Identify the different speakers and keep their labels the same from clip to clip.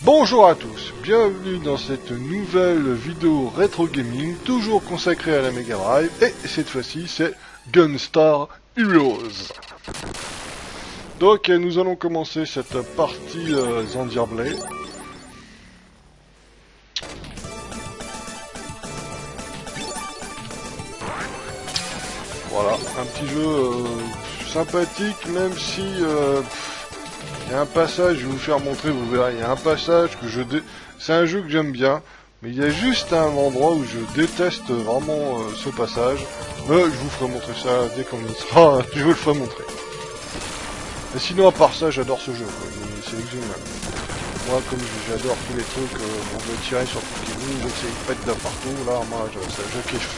Speaker 1: Bonjour à tous, bienvenue dans cette nouvelle vidéo rétro gaming, toujours consacrée à la Mega Drive, et cette fois-ci c'est Gunstar Heroes. Donc nous allons commencer cette partie Zandir Blade. Voilà, un petit jeu sympathique, même si il y a un passage, je vais vous faire montrer, vous verrez, il y a un passage que c'est un jeu que j'aime bien, mais il y a juste un endroit où je déteste vraiment ce passage. Mais je vous ferai montrer ça dès qu'on y sera, je vous le ferai montrer. Mais sinon, à part ça, j'adore ce jeu, c'est génial. Moi, comme j'adore tous les trucs, on veut tirer sur tout qui bouge, c'est une pète d'un partout, là, moi, je kiffe.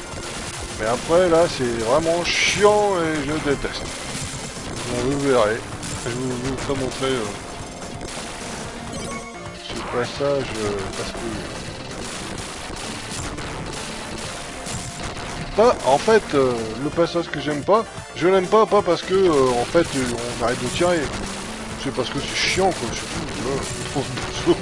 Speaker 1: Mais après, là, c'est vraiment chiant et je déteste. Bon, vous verrez. Je vous ferai montrer ce passage parce que... en fait, le passage que j'aime pas, je l'aime pas parce que en fait on arrête de tirer. C'est parce que c'est chiant quoi, c'est tout.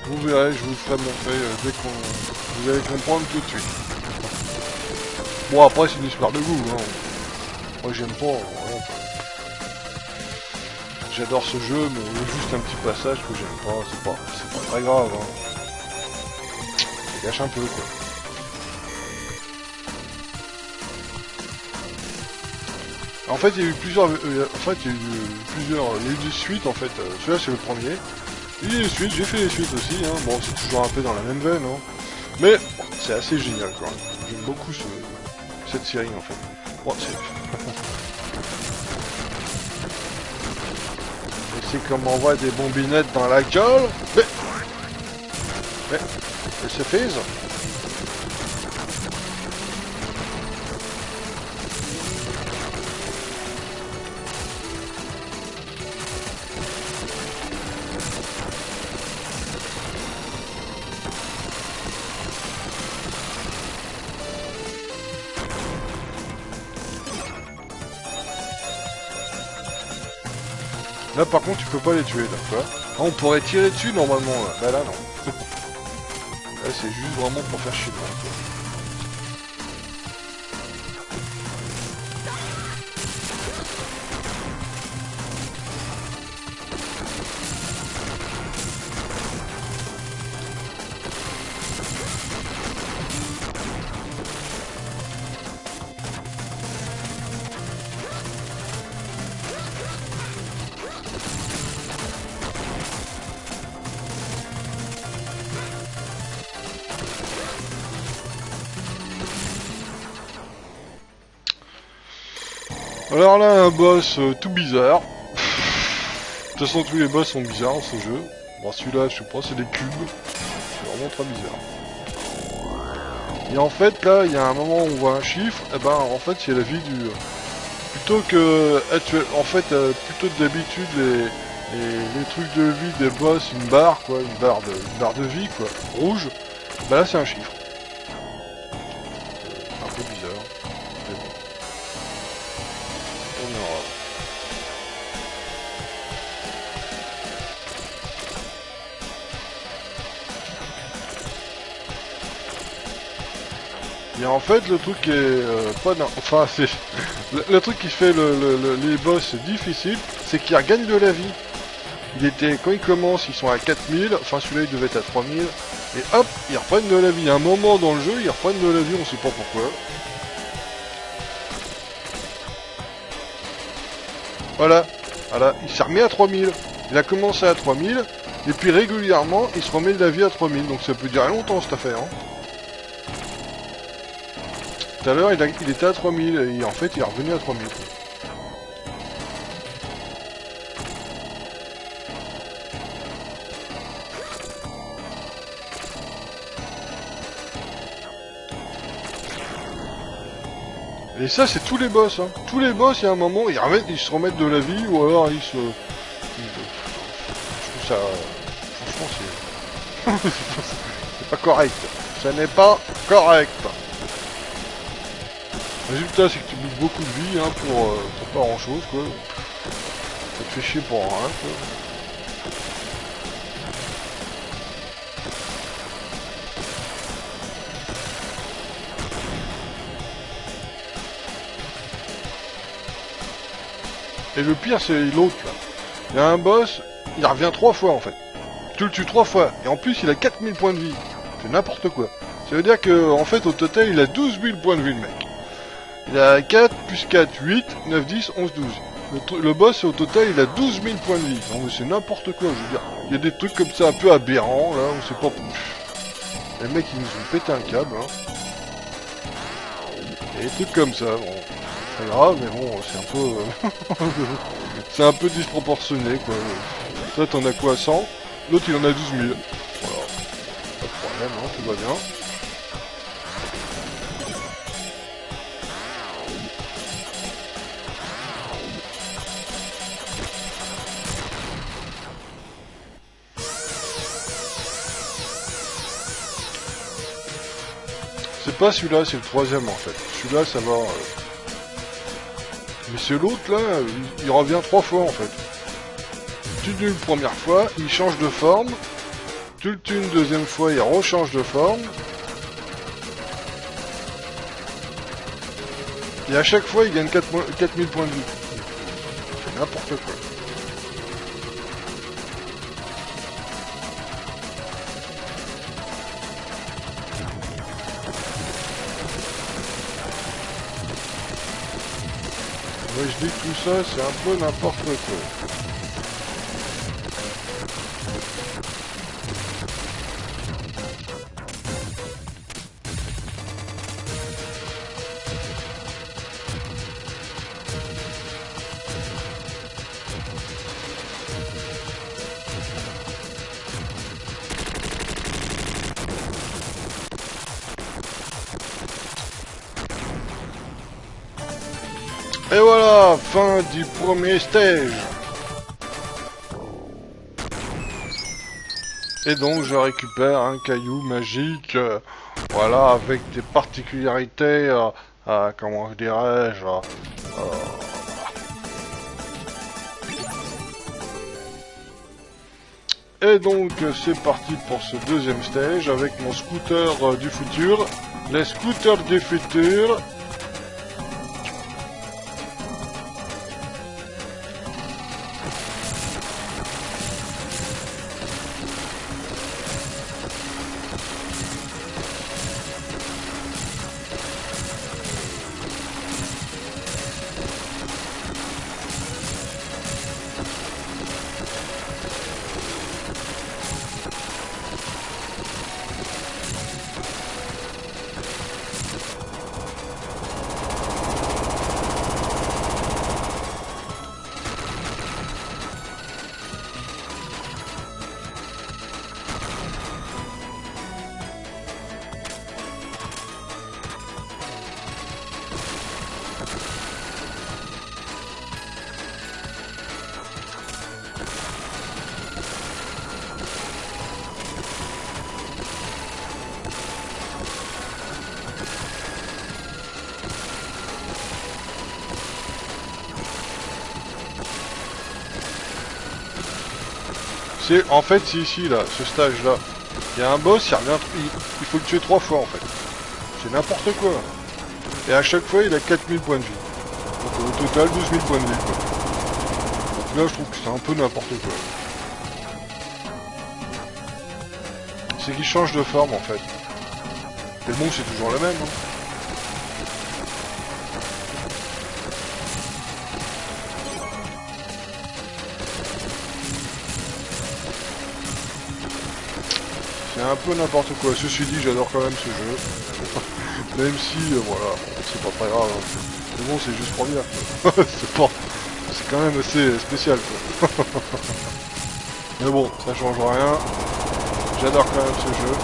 Speaker 1: Vous verrez, je vous ferai montrer dès qu'on... Vous allez comprendre tout de suite. Bon après c'est une histoire de goût, hein. Moi j'aime pas, vraiment pas. J'adore ce jeu, mais il y a juste un petit passage que j'aime pas, c'est pas très grave, hein. Ça gâche un peu quoi. En fait il y a eu plusieurs, il y a eu des suites en fait, celui-là c'est le premier. Il y a eu des suites, j'ai fait les suites aussi, hein. Bon c'est toujours un peu dans la même veine, hein. Mais c'est assez génial quand même. J'aime beaucoup cette série en fait. Bon, c'est comme on voit des bombinettes dans la gueule. Mais elles se fise. Là par contre tu peux pas les tuer là, quoi. Ah, on pourrait tirer dessus normalement là. Bah là non. Là c'est juste vraiment pour faire chier quoi. Alors là, un boss tout bizarre. De toute façon, tous les boss sont bizarres dans ce jeu. Bon, celui-là, je sais pas, c'est des cubes. C'est vraiment très bizarre. Et en fait, là, il y a un moment où on voit un chiffre. Et ben, en fait, c'est la vie du... Plutôt que... En fait, plutôt que d'habitude, les trucs de vie des boss, une barre, quoi. Une barre de vie, quoi. Rouge. Ben là, c'est un chiffre. Un peu bizarre. Mais bon. On verra. Et en fait, le truc qui est pas dans... Enfin, c'est... Le truc qui fait les boss difficiles, c'est qu'ils regagnent de la vie. Quand ils commencent, ils sont à 4000, enfin celui-là il devait être à 3000, et hop, ils reprennent de la vie. À un moment dans le jeu, ils reprennent de la vie, on sait pas pourquoi. Voilà, il s'est remis à 3000. Il a commencé à 3000, et puis régulièrement, il se remet de la vie à 3000, donc ça peut durer longtemps cette affaire, hein. Tout à l'heure, il était à 3000, et en fait, il est revenu à 3000. Et ça, c'est tous les boss, hein. Tous les boss, il y a un moment, ils se remettent de la vie, ou alors ils se... Je trouve ça... Franchement, c'est pas correct. Ça n'est pas correct. Résultat, c'est que tu bouffes beaucoup de vie hein, pour pas grand chose quoi. Ça te fait chier pour rien quoi. Et le pire c'est l'autre là. Il y a un boss, il revient 3 fois en fait. Tu le tues 3 fois, et en plus il a 4000 points de vie. C'est n'importe quoi. Ça veut dire que en fait au total il a 12 000 points de vie le mec. Il a 4 plus 4, 8, 9, 10, 11, 12. Le boss au total il a 12 000 points de vie. Non mais c'est n'importe quoi, je veux dire. Il y a des trucs comme ça un peu aberrants là, on sait pas... Les mecs ils nous ont pété un câble hein. Et des trucs comme ça, bon... C'est pas grave, mais bon, c'est un peu... c'est un peu disproportionné, quoi. Toi, t'en as quoi, 100? L'autre, il en a 12 000. Voilà. Pas de problème, hein, tout va bien. C'est pas celui-là, c'est le troisième, en fait. Celui-là, ça va... Mais c'est l'autre, là, il revient 3 fois, en fait. Tu le tues une première fois, il change de forme. Tu le tues une deuxième fois, il rechange de forme. Et à chaque fois, il gagne 4000 points de vie. C'est n'importe quoi. Moi, je dis que tout ça, c'est un peu n'importe quoi. Et voilà, fin du premier stage. Et donc je récupère un caillou magique, voilà, avec des particularités, comment dirais-je, Et donc c'est parti pour ce deuxième stage avec mon scooter du futur, les scooters du futur. C'est en fait c'est ici là, ce stage là. Il y a un boss, il faut le tuer 3 fois en fait. C'est n'importe quoi. Et à chaque fois il a 4000 points de vie. Donc au total 12 000 points de vie quoi. Donc là je trouve que c'est un peu n'importe quoi. C'est qu'il change de forme en fait. Mais bon c'est toujours la même hein. C'est un peu n'importe quoi. Ceci dit, j'adore quand même ce jeu. Même si, voilà, c'est pas très grave. Hein. Mais bon, c'est juste pour dire. C'est quand même assez spécial, quoi. Mais bon, ça change rien. J'adore quand même ce jeu.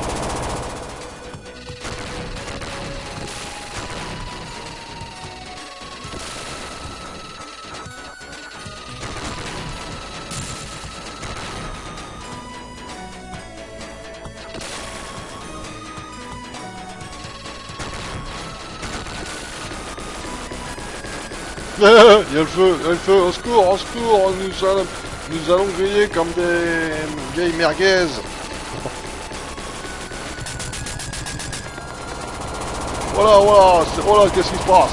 Speaker 1: Il y a le feu, au secours, nous allons griller comme des vieilles merguez. Voilà, qu'est-ce qui se passe?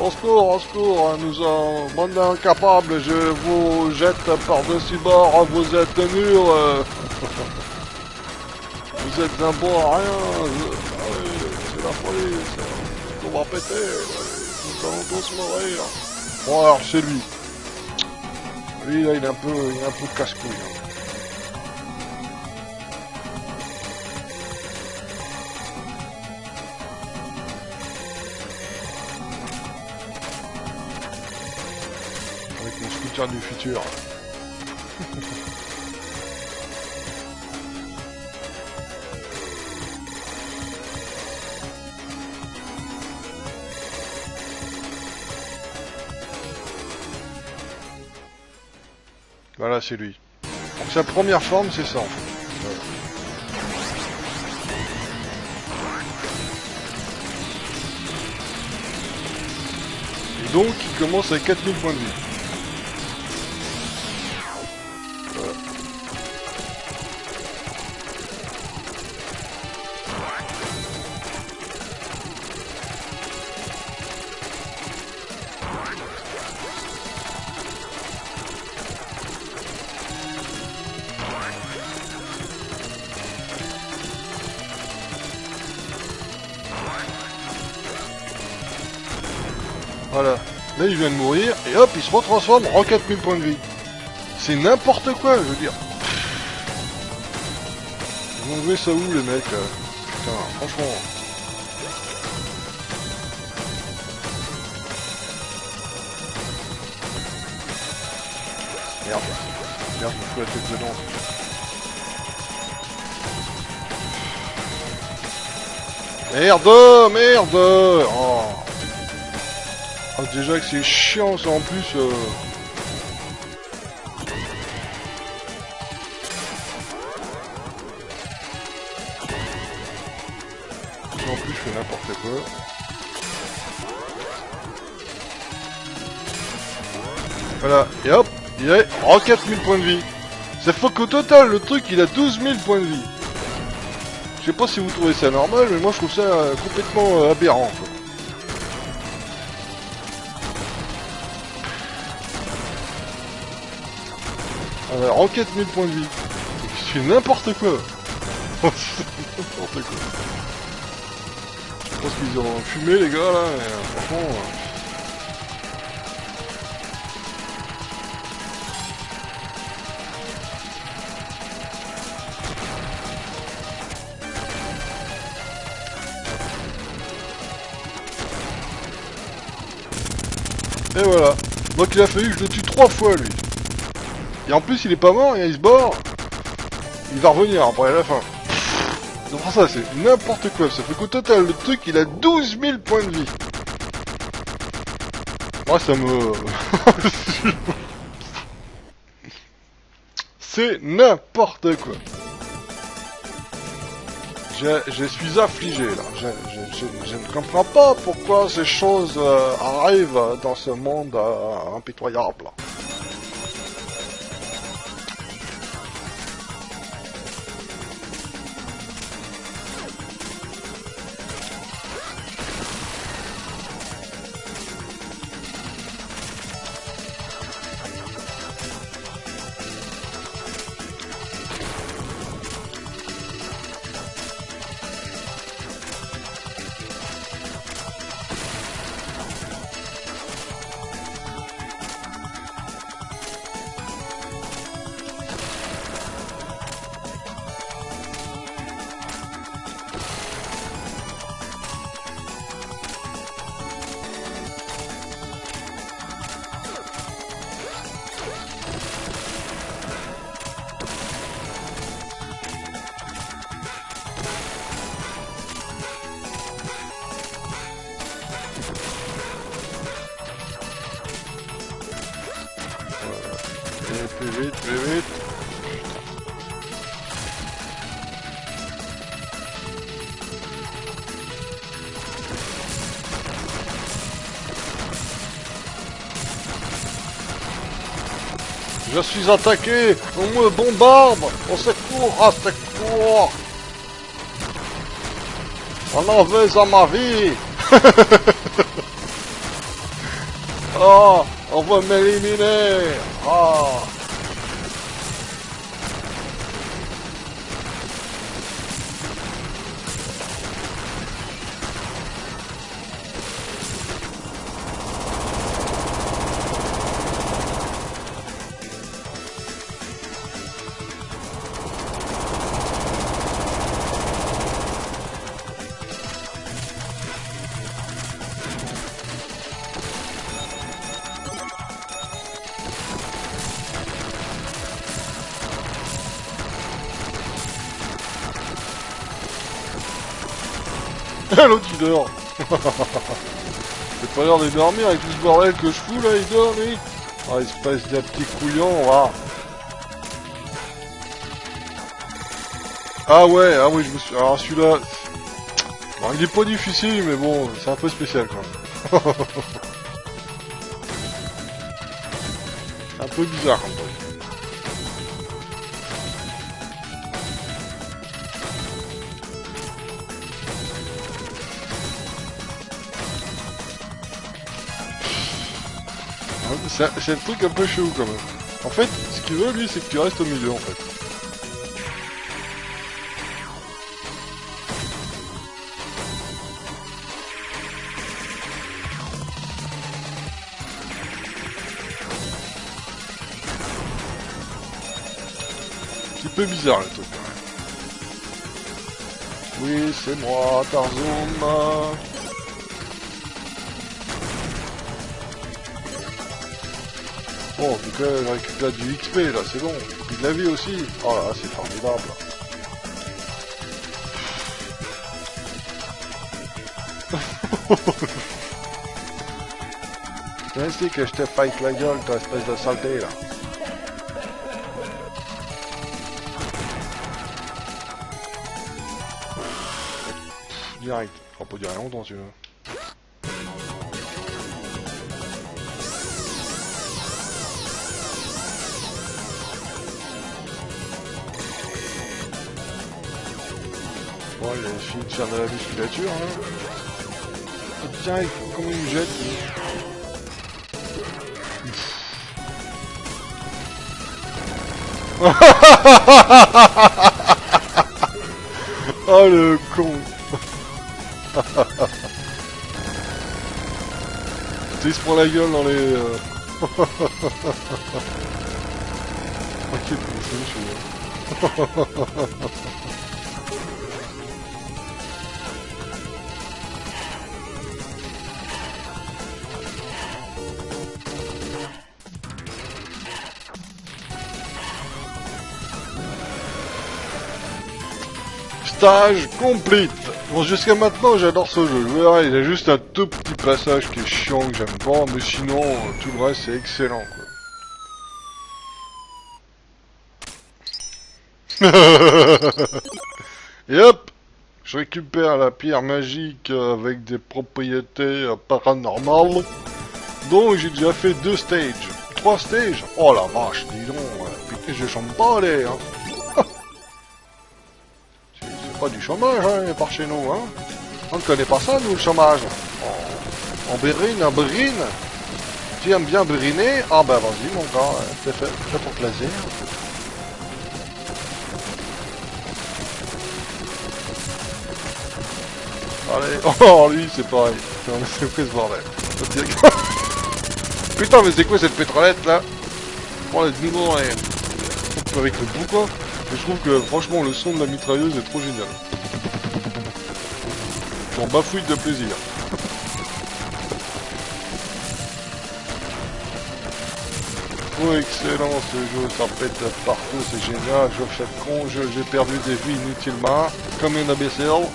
Speaker 1: Au secours, nous sommes bande d'incapables, je vous jette par-dessus bord, vous êtes murs, vous êtes un bon à rien, c'est la folie, on va péter, nous allons tous mourir. Bon alors c'est lui. Lui là il est un peu casse-couille. Avec mon scooter du futur. Voilà, c'est lui. Donc sa première forme, c'est ça en fait. Voilà. Et donc, il commence avec 4000 points de vie. Voilà. Voilà. Là, il vient de mourir, et hop, il se retransforme en 4000 points de vie. C'est n'importe quoi, je veux dire. Ils vont jouer ça où, les mecs putain, franchement. Merde, je me fous la tête dedans. Merde oh. Ah, déjà que c'est chiant ça en plus. En plus je fais n'importe quoi. Voilà, et hop, il est en 4000 points de vie. Ça fait qu'au total le truc il a 12 000 points de vie. Je sais pas si vous trouvez ça normal, mais moi je trouve ça complètement aberrant quoi. Alors, en 4000 points de vie. C'est n'importe quoi. N'importe quoi. Je pense qu'ils ont fumé les gars là, et, franchement... Et voilà. Donc il a fallu que je le tue 3 fois lui. Et en plus il est pas mort, et il se barre. Il va revenir après à la fin. Donc ça c'est n'importe quoi. Ça fait qu'au total le truc il a 12 000 points de vie. Moi ça me... C'est n'importe quoi. Je suis affligé là. Je ne comprends pas pourquoi ces choses arrivent dans ce monde impitoyable. Plus vite, plus vite. Je suis attaqué. On me bombarde. Au secours, à secours. On en veut à ma vie. Oh, on va m'éliminer. Oh. L'autre il dort. C'est pas l'heure de dormir avec tout ce bordel que je fous là, il dort lui. Ah, espèce de petit couillon, va. Ah ouais, ah oui, je me suis... Alors celui-là... Bon, il est pas difficile, mais bon, c'est un peu spécial quand même. C'est un peu bizarre comme truc. C'est un truc un peu chelou quand même. En fait, ce qu'il veut lui, c'est que tu restes au milieu en fait. Un petit peu bizarre le truc quand même. Oui, c'est moi, Tarzoma. Bon, en tout cas, je récupère du XP là, c'est bon. Et de la vie aussi. Oh là, c'est formidable. C'est ainsi que je te fight la gueule, toi, espèce de saleté là. Direct. On peut dire longtemps si tu veux. Bon, il suffit de faire de la musculature, hein. Tiens, comment il me jette, oh le con. Il se prend la gueule dans les... Ok, c'est chaud. Stage complete. Bon, jusqu'à maintenant, j'adore ce jeu. Je verrai, il y a juste un tout petit passage qui est chiant, que j'aime pas, mais sinon, tout le reste, c'est excellent, quoi. Et hop, je récupère la pierre magique avec des propriétés paranormales. Donc, j'ai déjà fait 2 stages. 3 stages. Oh la vache, dis donc. Putain, je chante pas, les, hein. Pas du chômage, hein, par chez nous, hein. On ne connaît pas ça, nous, le chômage. On brine. Tu aimes bien briner? Ah bah vas-y, mon gars, c'est fait pour plaisir. Allez, oh, lui, c'est pareil. C'est quoi ce bordel? Putain, mais c'est quoi cette pétrolette, là? Oh, les nouveaux, avec le bout, quoi. Et je trouve que, franchement, le son de la mitrailleuse est trop génial. J'en bafouille de plaisir. Oh, excellent ce jeu, ça pète partout, c'est génial. Je fais le con, j'ai perdu des vies inutilement, comme un imbécile.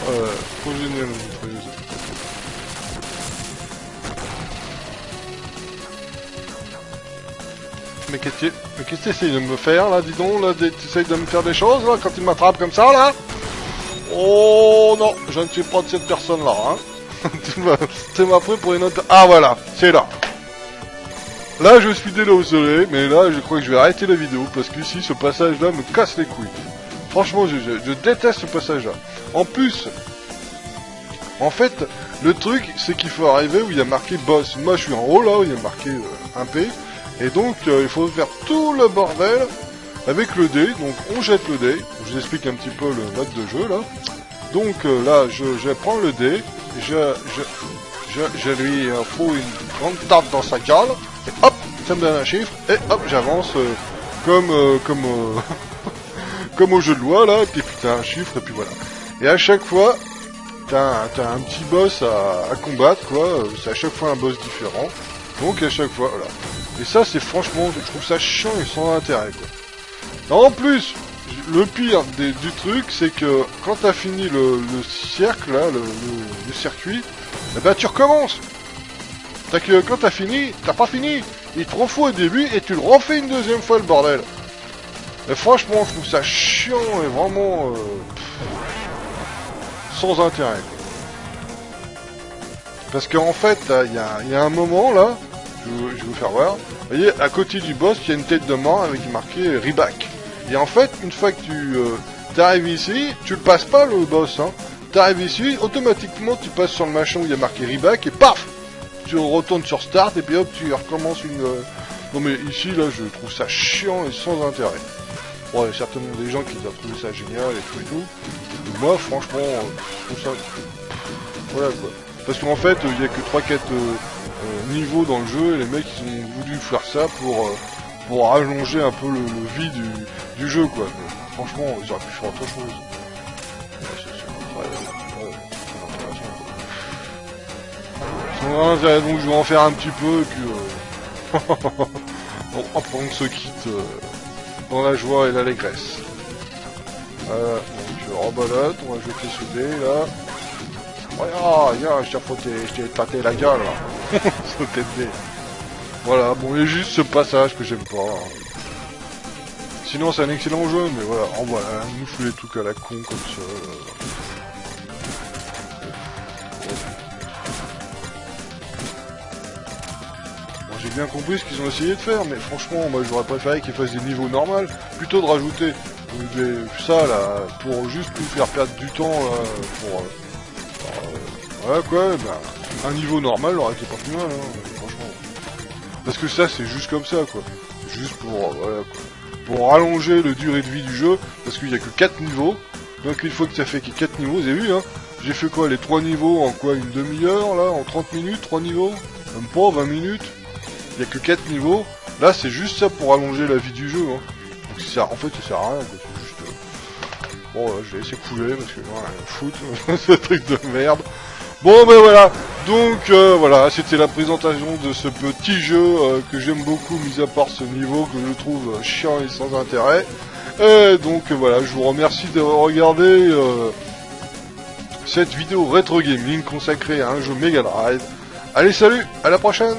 Speaker 1: Trop génial, trop génial. Mais qu'est-ce que tu essayes de me faire là, dis donc, là, tu essayes de me faire des choses là, quand il m'attrape comme ça là? Oh non, je ne suis pas de cette personne là, hein. Tu m'as pris pour une autre... Ah voilà, c'est là. Là je suis désolé, mais là je crois que je vais arrêter la vidéo, parce que ici ce passage là me casse les couilles. Franchement, je déteste ce passage là. En plus, en fait, le truc c'est qu'il faut arriver où il y a marqué boss. Moi je suis en haut là, où il y a marqué 1P. Et donc il faut faire tout le bordel avec le dé. Donc on jette le dé. Je vous explique un petit peu le mode de jeu là. Donc là je prends le dé, je lui fous une grande tape dans sa gueule, et hop, ça me donne un chiffre, et hop, j'avance comme comme au jeu de loi là, et puis t'as un chiffre, et puis voilà. Et à chaque fois, t'as un petit boss à combattre, quoi, c'est à chaque fois un boss différent, donc à chaque fois, voilà. Et ça, c'est franchement, je trouve ça chiant et sans intérêt, quoi. En plus, le pire du truc, c'est que quand t'as fini le cercle, là, le circuit, eh ben tu recommences. T'as que quand t'as fini, t'as pas fini. Il te refout au début et tu le refais une deuxième fois, le bordel. Et franchement, je trouve ça chiant et vraiment sans intérêt. Parce qu'en fait, il y a un moment là, je vais vous faire voir. Vous voyez, à côté du boss, il y a une tête de mort avec marqué Reback. Et en fait, une fois que tu arrives ici, tu le passes pas le boss, hein. T'arrives ici, automatiquement tu passes sur le machin où il y a marqué Reback et paf, tu retournes sur Start et puis hop, tu recommences une... Non mais ici, là, je trouve ça chiant et sans intérêt. Bon, il y a certainement des gens qui doivent trouver ça génial et tout. Mais moi, franchement, je trouve ça... Voilà, quoi. Parce qu'en fait, il n'y a que 3-4 niveaux dans le jeu et les mecs, ils ont voulu faire ça pour allonger un peu le vie du jeu, quoi. Mais, franchement, ils auraient pu faire autre chose. Donc je vais en faire un petit peu et puis après on se quitte dans la joie et l'allégresse. Donc rebolote, on va jeter ce dé là. Regarde, je t'ai tâté la gueule là. Sauté de dé. Voilà, bon il y a juste ce passage que j'aime pas. Sinon c'est un excellent jeu, mais voilà, voilà, nous fait les trucs à la con comme ça. J'ai bien compris ce qu'ils ont essayé de faire, mais franchement, moi j'aurais préféré qu'ils fassent des niveaux normaux, plutôt de rajouter ça là, pour juste nous faire perdre du temps voilà quoi, un niveau normal aurait été pas plus mal, hein, franchement. Parce que ça c'est juste comme ça quoi, juste pour, voilà quoi, pour rallonger le durée de vie du jeu, parce qu'il n'y a que 4 niveaux, donc une fois que ça fait 4 niveaux, vous avez vu hein, j'ai fait quoi, les 3 niveaux en quoi, une demi-heure là, en 30 minutes, 3 niveaux, même pas 20 minutes. Il n'y a que 4 niveaux. Là, c'est juste ça pour allonger la vie du jeu. Hein. Donc, ça, en fait, ça sert à rien. C'est juste... Bon, je vais laisser couler parce que non, rien à foutre. Ce truc de merde. Bon, ben voilà. Donc, voilà. C'était la présentation de ce petit jeu que j'aime beaucoup, mis à part ce niveau que je trouve chiant et sans intérêt. Et donc, voilà. Je vous remercie d'avoir regardé cette vidéo rétro gaming consacrée à un jeu Mega Drive. Allez, salut. À la prochaine.